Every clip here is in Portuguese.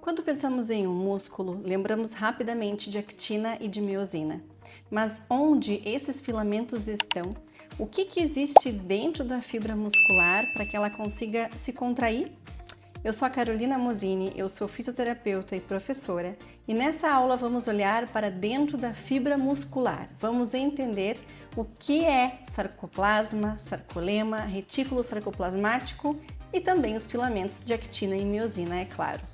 Quando pensamos em um músculo, lembramos rapidamente de actina e de miosina. Mas onde esses filamentos estão? O que existe dentro da fibra muscular para que ela consiga se contrair? Eu sou a Carolina Mosini, eu sou fisioterapeuta e professora, e nessa aula vamos olhar para dentro da fibra muscular. Vamos entender o que é sarcoplasma, sarcolema, retículo sarcoplasmático e também os filamentos de actina e miosina, é claro.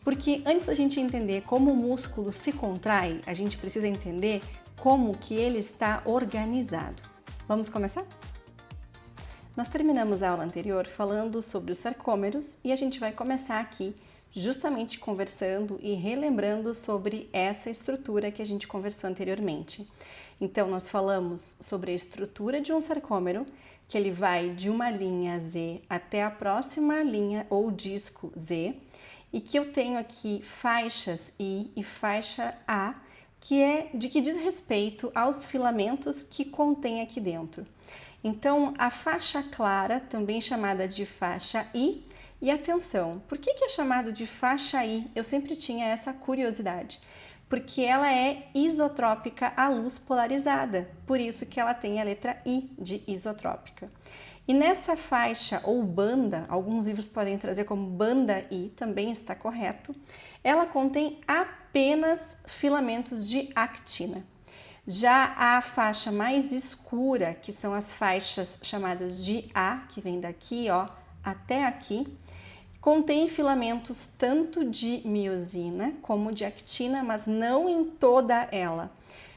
Porque antes da gente entender como o músculo se contrai, a gente precisa entender como que ele está organizado. Vamos começar? Nós terminamos a aula anterior falando sobre os sarcômeros e a gente vai começar aqui justamente conversando e relembrando sobre essa estrutura que a gente conversou anteriormente. Então, nós falamos sobre a estrutura de um sarcômero, que ele vai de uma linha Z até a próxima linha ou disco Z, e que eu tenho aqui faixas I e faixa A, que diz respeito aos filamentos que contém aqui dentro. Então, a faixa clara, também chamada de faixa I, e atenção, por que é chamado de faixa I? Eu sempre tinha essa curiosidade, porque ela é isotrópica à luz polarizada, por isso que ela tem a letra I de isotrópica. E nessa faixa ou banda, alguns livros podem trazer como banda I, também está correto, ela contém apenas filamentos de actina. Já a faixa mais escura, que são as faixas chamadas de A, que vem daqui, ó, até aqui, contém filamentos tanto de miosina como de actina, mas não em toda ela.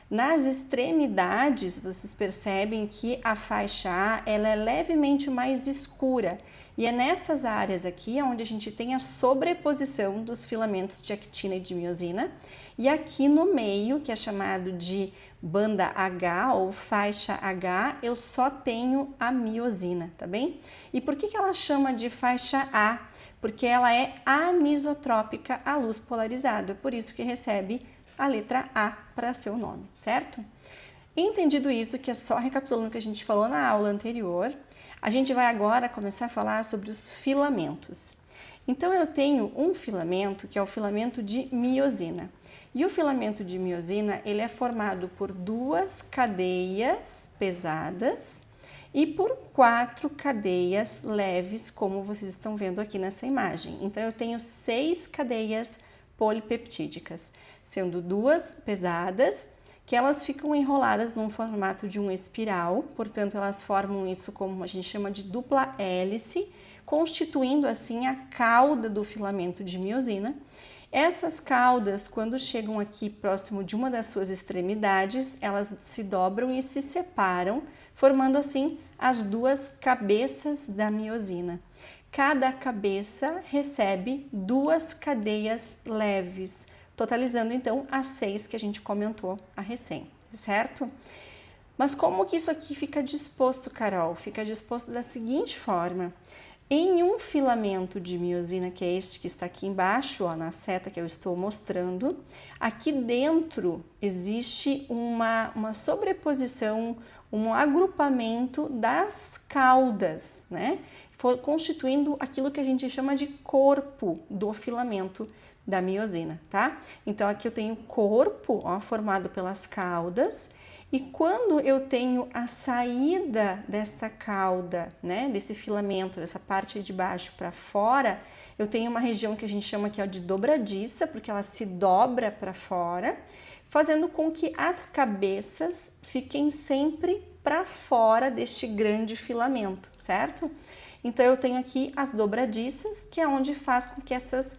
Nas extremidades, vocês percebem que a faixa A ela é levemente mais escura e é nessas áreas aqui onde a gente tem a sobreposição dos filamentos de actina e de miosina, e aqui no meio, que é chamado de banda H ou faixa H, eu só tenho a miosina, tá bem? E por que ela chama de faixa A? Porque ela é anisotrópica à luz polarizada, por isso que recebe a letra A para seu nome, certo? Entendido isso, que é só recapitulando o que a gente falou na aula anterior, a gente vai agora começar a falar sobre os filamentos. Então, eu tenho um filamento que é o filamento de miosina. E o filamento de miosina, ele é formado por duas cadeias pesadas e por 4 cadeias leves, como vocês estão vendo aqui nessa imagem. Então, eu tenho 6 cadeias polipeptídicas, sendo 2 pesadas, que elas ficam enroladas num formato de uma espiral, portanto, elas formam isso como a gente chama de dupla hélice, constituindo assim a cauda do filamento de miosina. Essas caudas, quando chegam aqui próximo de uma das suas extremidades, elas se dobram e se separam, formando assim as 2 cabeças da miosina. Cada cabeça recebe 2 cadeias leves, totalizando então as 6 que a gente comentou a recém, certo? Mas como que isso aqui fica disposto, Carol? Fica disposto da seguinte forma: em um filamento de miosina, que é este que está aqui embaixo, ó, na seta que eu estou mostrando, aqui dentro existe uma sobreposição, um agrupamento das caudas, né? Constituindo aquilo que a gente chama de corpo do filamento da miosina, tá? Então, aqui eu tenho o corpo, ó, formado pelas caudas, e quando eu tenho a saída desta cauda, né, desse filamento, dessa parte de baixo para fora, eu tenho uma região que a gente chama aqui, ó, de dobradiça, porque ela se dobra para fora, fazendo com que as cabeças fiquem sempre para fora deste grande filamento, certo? Então, eu tenho aqui as dobradiças, que é onde faz com que essas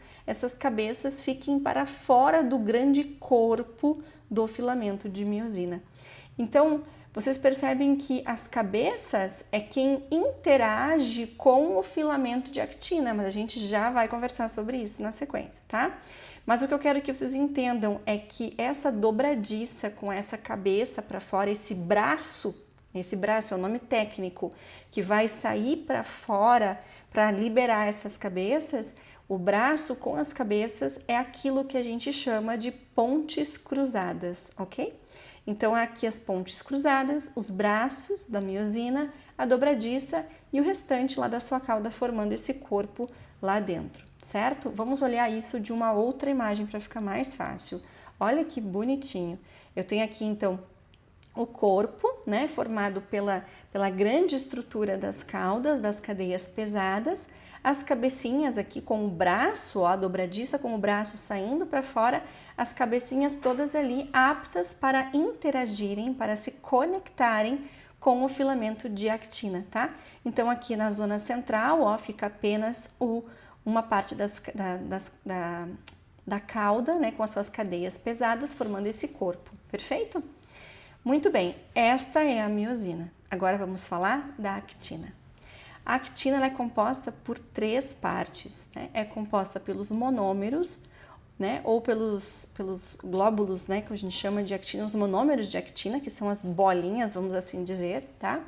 cabeças fiquem para fora do grande corpo do filamento de miosina. Então, vocês percebem que as cabeças é quem interage com o filamento de actina, mas a gente já vai conversar sobre isso na sequência, tá? Mas o que eu quero que vocês entendam é que essa dobradiça com essa cabeça para fora, esse braço é o nome técnico, que vai sair para fora para liberar essas cabeças, o braço com as cabeças é aquilo que a gente chama de pontes cruzadas, ok? Então, aqui as pontes cruzadas, os braços da miosina, a dobradiça e o restante lá da sua cauda formando esse corpo lá dentro. certo? Vamos olhar isso de uma outra imagem para ficar mais fácil. Olha que bonitinho. Eu tenho aqui, então, o corpo, né, formado pela grande estrutura das caudas, das cadeias pesadas, as cabecinhas aqui com o braço, ó, a dobradiça com o braço saindo para fora, as cabecinhas todas ali aptas para interagirem, para se conectarem com o filamento de actina, tá? Então, aqui na zona central, ó, fica apenas uma parte da cauda, né, com as suas cadeias pesadas, formando esse corpo, perfeito? Muito bem, esta é a miosina. Agora vamos falar da actina. A actina ela é composta por 3 partes, né? É composta pelos monômeros, né, ou pelos glóbulos, né, que a gente chama de actina, os monômeros de actina, que são as bolinhas, vamos assim dizer, tá?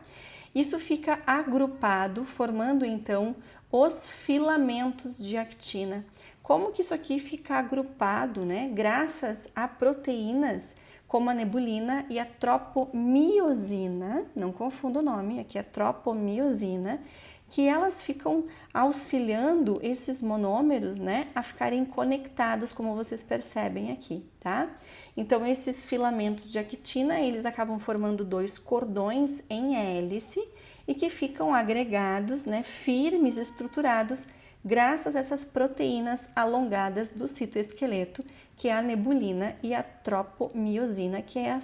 Isso fica agrupado, formando então os filamentos de actina. Como que isso aqui fica agrupado, né? Graças a proteínas como a nebulina e a tropomiosina, não confunda o nome, aqui é tropomiosina, que elas ficam auxiliando esses monômeros, né, a ficarem conectados, como vocês percebem aqui, tá? Então, esses filamentos de actina, eles acabam formando 2 cordões em hélice e que ficam agregados, né, firmes, estruturados, graças a essas proteínas alongadas do citoesqueleto, que é a nebulina e a tropomiosina, que é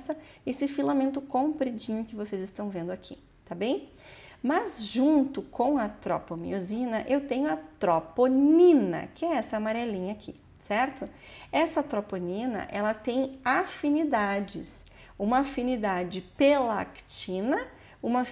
esse filamento compridinho que vocês estão vendo aqui, tá bem? Mas junto com a tropomiosina, eu tenho a troponina, que é essa amarelinha aqui, certo? Essa troponina, ela tem afinidades, uma afinidade pela actina, uma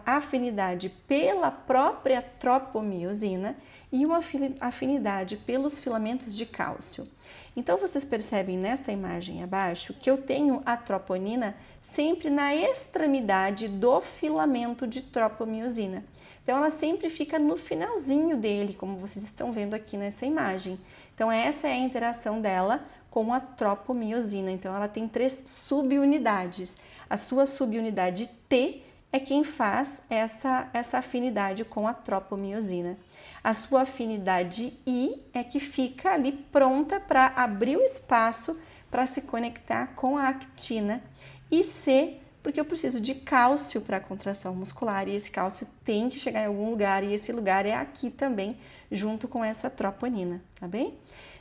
afinidade pela própria tropomiosina e uma afinidade pelos filamentos de cálcio. Então, vocês percebem nesta imagem abaixo que eu tenho a troponina sempre na extremidade do filamento de tropomiosina. Então, ela sempre fica no finalzinho dele, como vocês estão vendo aqui nessa imagem. Então, essa é a interação dela com a tropomiosina. Então, ela tem 3 subunidades. A sua subunidade T é quem faz essa afinidade com a tropomiosina. A sua afinidade I é que fica ali pronta para abrir o espaço para se conectar com a actina. E C, porque eu preciso de cálcio para a contração muscular e esse cálcio tem que chegar em algum lugar e esse lugar é aqui também, junto com essa troponina, tá bem?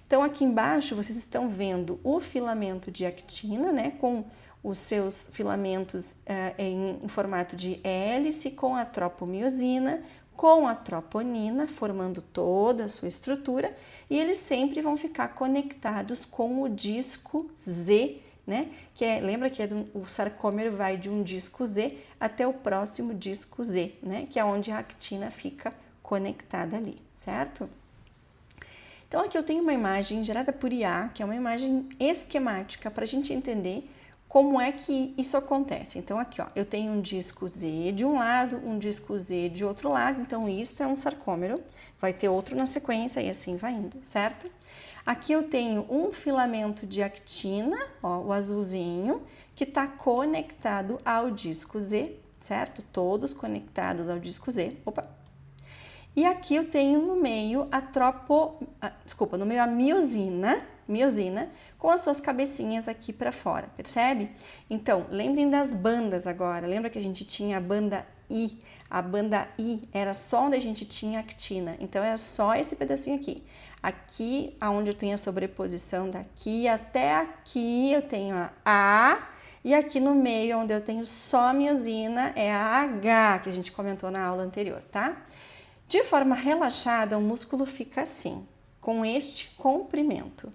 Então, aqui embaixo vocês estão vendo o filamento de actina, né, com os seus filamentos em formato de hélice, com a tropomiosina, com a troponina, formando toda a sua estrutura, e eles sempre vão ficar conectados com o disco Z, né? Lembra que o sarcômero vai de um disco Z até o próximo disco Z, né? Que é onde a actina fica conectada ali, certo? Então, aqui eu tenho uma imagem gerada por IA, que é uma imagem esquemática para a gente entender como é que isso acontece. Então, aqui, ó, eu tenho um disco Z de um lado, um disco Z de outro lado, então isso é um sarcômero, vai ter outro na sequência e assim vai indo, certo? Aqui eu tenho um filamento de actina, ó, o azulzinho, que está conectado ao disco Z, certo? Todos conectados ao disco Z. Opa! E aqui eu tenho no meio no meio a miosina, com as suas cabecinhas aqui para fora, percebe? Então, lembrem das bandas agora. Lembra que a gente tinha a banda I? A banda I era só onde a gente tinha actina. Então, era só esse pedacinho aqui. Aqui, aonde eu tenho a sobreposição daqui até aqui, eu tenho a A. E aqui no meio, onde eu tenho só miosina, é a H, que a gente comentou na aula anterior, tá? De forma relaxada, o músculo fica assim, com este comprimento.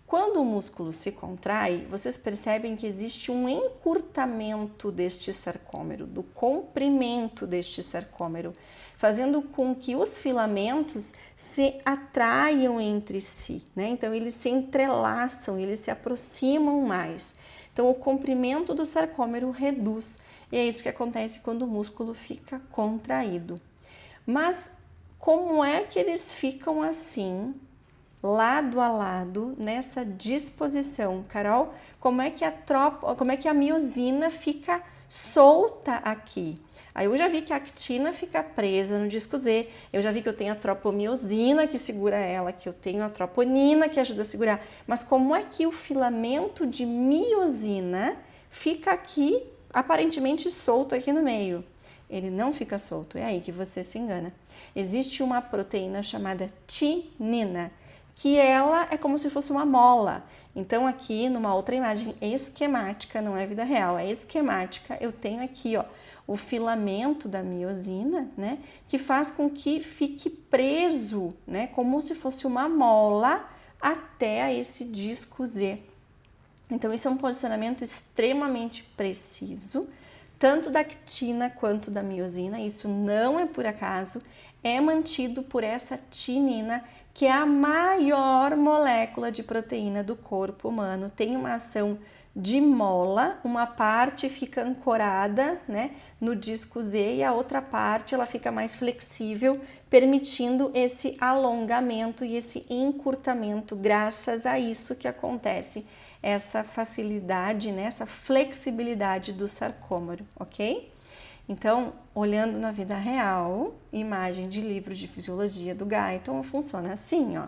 Quando o músculo se contrai, vocês percebem que existe um encurtamento deste sarcômero, do comprimento deste sarcômero, fazendo com que os filamentos se atraiam entre si, né? Então, eles se entrelaçam, eles se aproximam mais. Então, o comprimento do sarcômero reduz, e é isso que acontece quando o músculo fica contraído. Mas como é que eles ficam assim, lado a lado, nessa disposição? Carol, como é que a miosina fica solta aqui. Aí eu já vi que a actina fica presa no disco Z, eu já vi que eu tenho a tropomiosina que segura ela, que eu tenho a troponina que ajuda a segurar. Mas como é que o filamento de miosina fica aqui, aparentemente solto aqui no meio? Ele não fica solto, é aí que você se engana. Existe uma proteína chamada tinina, que ela é como se fosse uma mola. Então aqui numa outra imagem esquemática, não é vida real, é esquemática, eu tenho aqui, ó, o filamento da miosina, né, que faz com que fique preso, né, como se fosse uma mola até a esse disco Z. Então isso é um posicionamento extremamente preciso, tanto da actina quanto da miosina, isso não é por acaso, é mantido por essa tinina, que é a maior molécula de proteína do corpo humano, tem uma ação de mola, uma parte fica ancorada, né, no disco Z e a outra parte ela fica mais flexível, permitindo esse alongamento e esse encurtamento, graças a isso que acontece essa facilidade, né, essa flexibilidade do sarcômero, ok? Então, olhando na vida real, imagem de livro de fisiologia do Guyton, funciona assim, ó.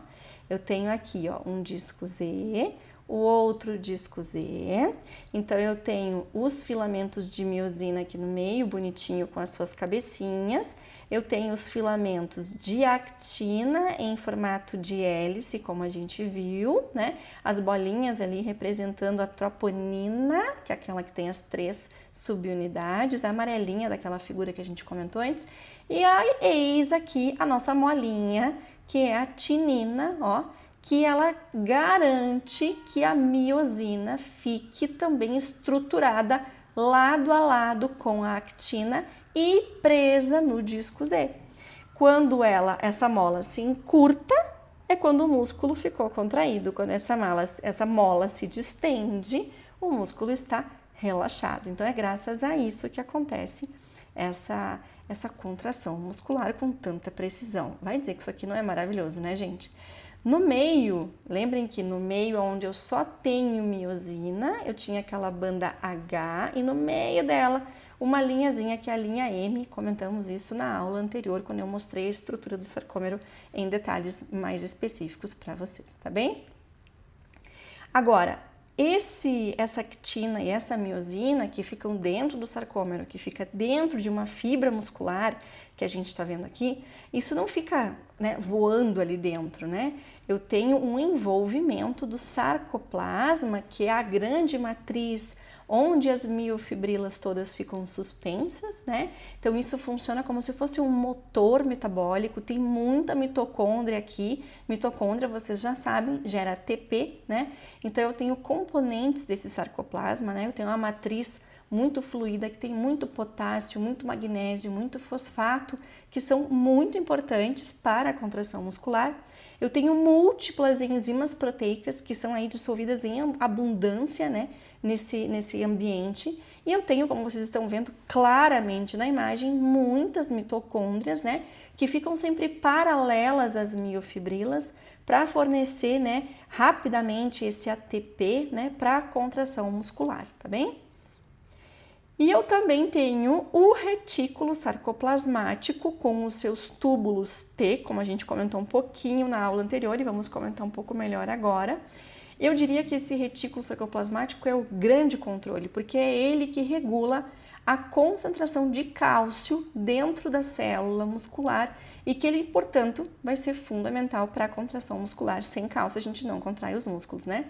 Eu tenho aqui, ó, um disco Z, o outro disco Z, então eu tenho os filamentos de miosina aqui no meio, bonitinho com as suas cabecinhas, eu tenho os filamentos de actina em formato de hélice, como a gente viu, né? As bolinhas ali representando a troponina, que é aquela que tem as 3 subunidades, a amarelinha daquela figura que a gente comentou antes, e eis aqui a nossa molinha, que é a tinina, ó, que ela garante que a miosina fique também estruturada lado a lado com a actina e presa no disco Z. Quando essa mola se encurta, é quando o músculo ficou contraído. Quando essa mola se distende, o músculo está relaxado. Então é graças a isso que acontece essa contração muscular com tanta precisão. Vai dizer que isso aqui não é maravilhoso, né, gente? No meio, lembrem que no meio onde eu só tenho miosina, eu tinha aquela banda H e no meio dela uma linhazinha que é a linha M, comentamos isso na aula anterior, quando eu mostrei a estrutura do sarcômero em detalhes mais específicos para vocês, tá bem? Agora, essa actina e essa miosina que ficam dentro do sarcômero, que fica dentro de uma fibra muscular que a gente está vendo aqui, isso não fica, né, voando ali dentro, né? Eu tenho um envolvimento do sarcoplasma, que é a grande matriz onde as miofibrilas todas ficam suspensas, né? Então isso funciona como se fosse um motor metabólico, tem muita mitocôndria aqui. Mitocôndria, vocês já sabem, gera ATP, né? Então eu tenho componentes desse sarcoplasma, né? Eu tenho uma matriz muito fluida, que tem muito potássio, muito magnésio, muito fosfato, que são muito importantes para a contração muscular. Eu tenho múltiplas enzimas proteicas que são aí dissolvidas em abundância, né, nesse ambiente. E eu tenho, como vocês estão vendo claramente na imagem, muitas mitocôndrias, né, que ficam sempre paralelas às miofibrilas para fornecer, né, rapidamente esse ATP, né, para a contração muscular, tá bem? E eu também tenho o retículo sarcoplasmático com os seus túbulos T, como a gente comentou um pouquinho na aula anterior e vamos comentar um pouco melhor agora. Eu diria que esse retículo sarcoplasmático é o grande controle, porque é ele que regula a concentração de cálcio dentro da célula muscular e que ele, portanto, vai ser fundamental para a contração muscular. Sem cálcio a gente não contrai os músculos, né?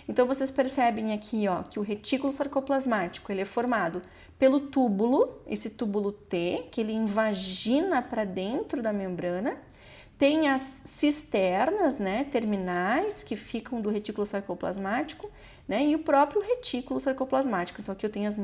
Então vocês percebem aqui, ó, que o retículo sarcoplasmático ele é formado pelo túbulo, esse túbulo T, que ele invagina para dentro da membrana. Tem as cisternas, né, terminais, que ficam do retículo sarcoplasmático, né, e o próprio retículo sarcoplasmático. Então aqui eu tenho as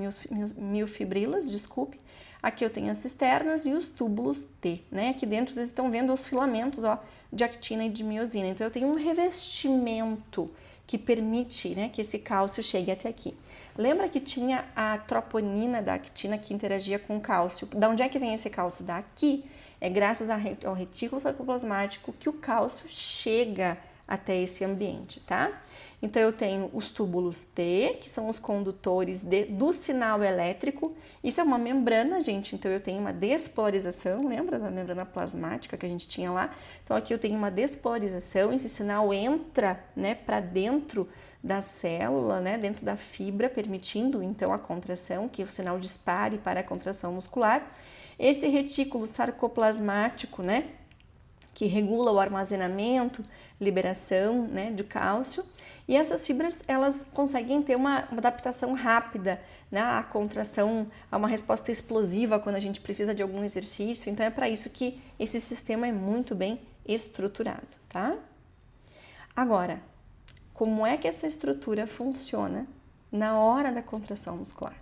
miofibrilas, desculpe, aqui eu tenho as cisternas e os túbulos T, né, aqui dentro vocês estão vendo os filamentos, ó, de actina e de miosina. Então eu tenho um revestimento que permite, né, que esse cálcio chegue até aqui. Lembra que tinha a troponina da actina que interagia com o cálcio? Da onde é que vem esse cálcio? Daqui. É graças ao retículo sarcoplasmático que o cálcio chega até esse ambiente, tá? Então, eu tenho os túbulos T, que são os condutores do sinal elétrico. Isso é uma membrana, gente, então eu tenho uma despolarização, lembra da membrana plasmática que a gente tinha lá? Então, aqui eu tenho uma despolarização, esse sinal entra, né, para dentro da célula, né, dentro da fibra, permitindo, então, a contração, que o sinal dispare para a contração muscular. Esse retículo sarcoplasmático, né, que regula o armazenamento, liberação, né, de cálcio. E essas fibras, elas conseguem ter uma adaptação rápida, né, à contração, a uma resposta explosiva quando a gente precisa de algum exercício. Então, é para isso que esse sistema é muito bem estruturado, tá? Agora, como é que essa estrutura funciona na hora da contração muscular?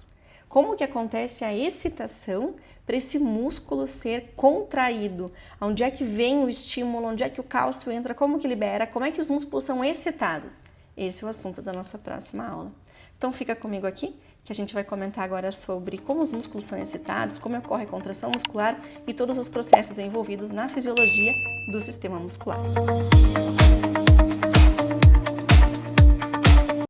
Como que acontece a excitação para esse músculo ser contraído? Onde é que vem o estímulo? Onde é que o cálcio entra? Como que libera? Como é que os músculos são excitados? Esse é o assunto da nossa próxima aula. Então fica comigo aqui, que a gente vai comentar agora sobre como os músculos são excitados, como ocorre a contração muscular e todos os processos envolvidos na fisiologia do sistema muscular.